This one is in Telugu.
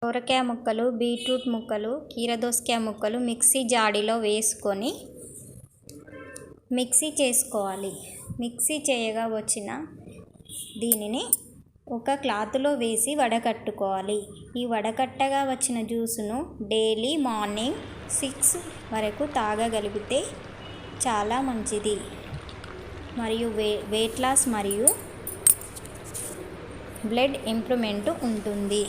సొరకాయ ముక్కలు, బీట్రూట్ ముక్కలు, కీరదోసకాయ ముక్కలు మిక్సీ జాడీలో వేసుకొని మిక్సీ చేసుకోవాలి. మిక్సీ చేయగా వచ్చిన దీనిని ఒక క్లాత్లో వేసి వడకట్టుకోవాలి. ఈ వడకట్టగా వచ్చిన జ్యూస్ను డైలీ మార్నింగ్ 6 వరకు తాగగలిగితే చాలా మంచిది. మరియు వెయిట్ లాస్ మరియు బ్లడ్ ఇంప్రూవ్మెంట్ ఉంటుంది.